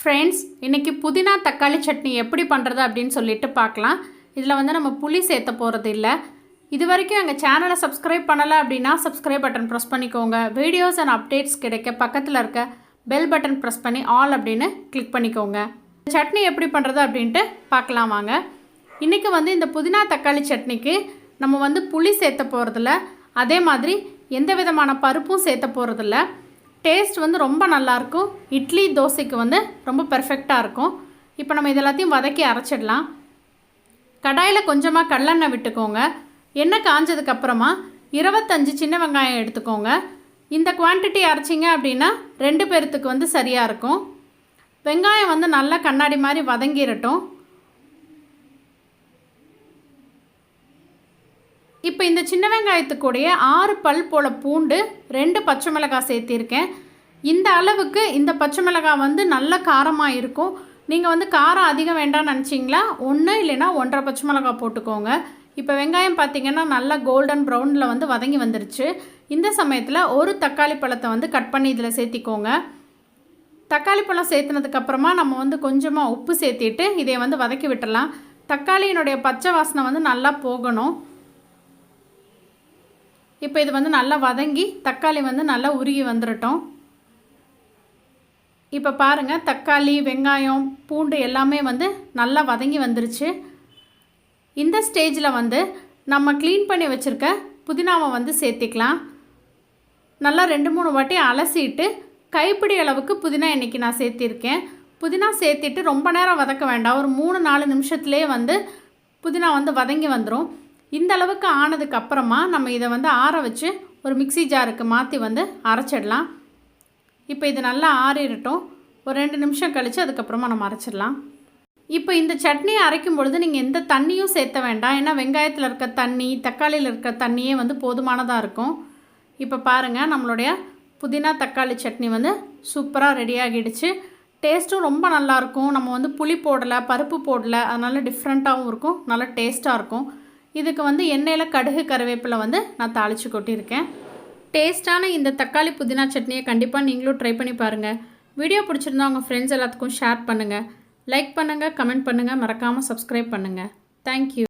Friends, இன்றைக்கி புதினா தக்காளி சட்னி எப்படி பண்ணுறது அப்படின்னு சொல்லிட்டு பார்க்கலாம். இதில் வந்து நம்ம புளி சேர்த்த போகிறது இல்லை. இது வரைக்கும் எங்கள் சேனலை சப்ஸ்கிரைப் பண்ணலை அப்படின்னா சப்ஸ்கிரைப் பட்டன் ப்ரெஸ் பண்ணிக்கோங்க. வீடியோஸ் அண்ட் அப்டேட்ஸ் கிடைக்க பக்கத்தில் இருக்க பெல் பட்டன் ப்ரெஸ் பண்ணி ஆல் அப்படின்னு கிளிக் பண்ணிக்கோங்க. சட்னி எப்படி பண்ணுறது அப்படின்ட்டு பார்க்கலாம் வாங்க. இன்றைக்கி வந்து இந்த புதினா தக்காளி சட்னிக்கு நம்ம வந்து புளி சேர்த்த போகிறதில்ல, அதே மாதிரி எந்த விதமான பருப்பும் சேர்த்த போகிறதில்ல. டேஸ்ட் வந்து ரொம்ப நல்லாயிருக்கும். இட்லி தோசைக்கு வந்து ரொம்ப பெர்ஃபெக்டாக இருக்கும். இப்போ நம்ம இதெல்லாத்தையும் வதக்கி அரைச்சிடலாம். கடாயில் கொஞ்சமாக கடலெண்ணெய் விட்டுக்கோங்க. எண்ணெய் காஞ்சதுக்கப்புறமா 25 சின்ன வெங்காயம் எடுத்துக்கோங்க. இந்த குவான்டிட்டி அரைச்சிங்க அப்படின்னா 2 பேர்த்துக்கு வந்து சரியாக இருக்கும். வெங்காயம் வந்து நல்லா கண்ணாடி மாதிரி வதங்கிடட்டும். இப்போ இந்த சின்ன வெங்காயத்துக்கூடைய 6 பல் போல் பூண்டு, 2 பச்சை மிளகாய் சேர்த்திருக்கேன். இந்த அளவுக்கு இந்த பச்சை மிளகாய் வந்து நல்ல காரமாக இருக்கும். நீங்கள் வந்து காரம் அதிகம் வேண்டாம்னு நினச்சிங்களா 1 இல்லைன்னா 1.5 பச்சை மிளகாய் போட்டுக்கோங்க. இப்போ வெங்காயம் பார்த்திங்கன்னா நல்லா கோல்டன் ப்ரௌனில் வந்து வதங்கி வந்துருச்சு. இந்த சமயத்தில் ஒரு தக்காளி பழத்தை வந்து கட் பண்ணி இதில் சேர்த்திக்கோங்க. தக்காளி பழம் சேர்த்துனதுக்கப்புறமா நம்ம வந்து கொஞ்சமாக உப்பு சேர்த்திட்டு இதை வந்து வதக்கி விட்டுடலாம். தக்காளியினுடைய பச்சை வாசனை வந்து நல்லா போகணும். இப்போ இது வந்து நல்லா வதங்கி தக்காளி வந்து நல்லா உருகி வந்துடட்டும். இப்போ பாருங்கள், தக்காளி, வெங்காயம், பூண்டு எல்லாமே வந்து நல்லா வதங்கி வந்துருச்சு. இந்த ஸ்டேஜில் வந்து நம்ம க்ளீன் பண்ணி வச்சுருக்க புதினாவை வந்து சேர்த்திக்கலாம். நல்லா 2-3 வாட்டி அலசிட்டு கைப்பிடி அளவுக்கு புதினா இன்றைக்கி நான் சேர்த்திருக்கேன். புதினா சேர்த்திட்டு ரொம்ப நேரம் வதக்க வேண்டாம். ஒரு 3-4 நிமிஷத்துலேயே வந்து புதினா வந்து வதங்கி வந்துடும். இந்த அளவுக்கு ஆனதுக்கப்புறமா நம்ம இதை வந்து ஆற வச்சு ஒரு மிக்சி ஜாருக்கு மாற்றி வந்து அரைச்சிடலாம். இப்போ இது நல்லா ஆறிடட்டும். ஒரு 2 நிமிஷம் கழித்து அதுக்கப்புறமா நம்ம அரைச்சிடலாம். இப்போ இந்த சட்னியை அரைக்கும் பொழுது நீங்கள் எந்த தண்ணியும் சேர்த்த வேண்டாம். ஏன்னா வெங்காயத்தில் இருக்க தண்ணி, தக்காளியில் இருக்க தண்ணியே வந்து போதுமானதாக இருக்கும். இப்போ பாருங்கள், நம்மளுடைய புதினா தக்காளி சட்னி வந்து சூப்பராக ரெடி ஆகிடுச்சு. டேஸ்ட்டும் ரொம்ப நல்லாயிருக்கும். நம்ம வந்து புளி போடலை, பருப்பு போடலை, அதனால் டிஃப்ரெண்ட்டாகவும் இருக்கும், நல்லா டேஸ்ட்டாக இருக்கும். இதுக்கு வந்து எண்ணெயில் கடுகு, கருவேப்பிலை வந்து நான் தாளித்து கொட்டியிருக்கேன். டேஸ்ட்டான இந்த தக்காளி புதினா சட்னியை கண்டிப்பாக நீங்களும் ட்ரை பண்ணி பாருங்கள். வீடியோ பிடிச்சிருந்தா உங்கள் ஃப்ரெண்ட்ஸ் எல்லாத்துக்கும் ஷேர் பண்ணுங்கள். லைக் பண்ணுங்கள், கமெண்ட் பண்ணுங்கள், மறக்காமல் சப்ஸ்கிரைப் பண்ணுங்கள். தேங்க்யூ.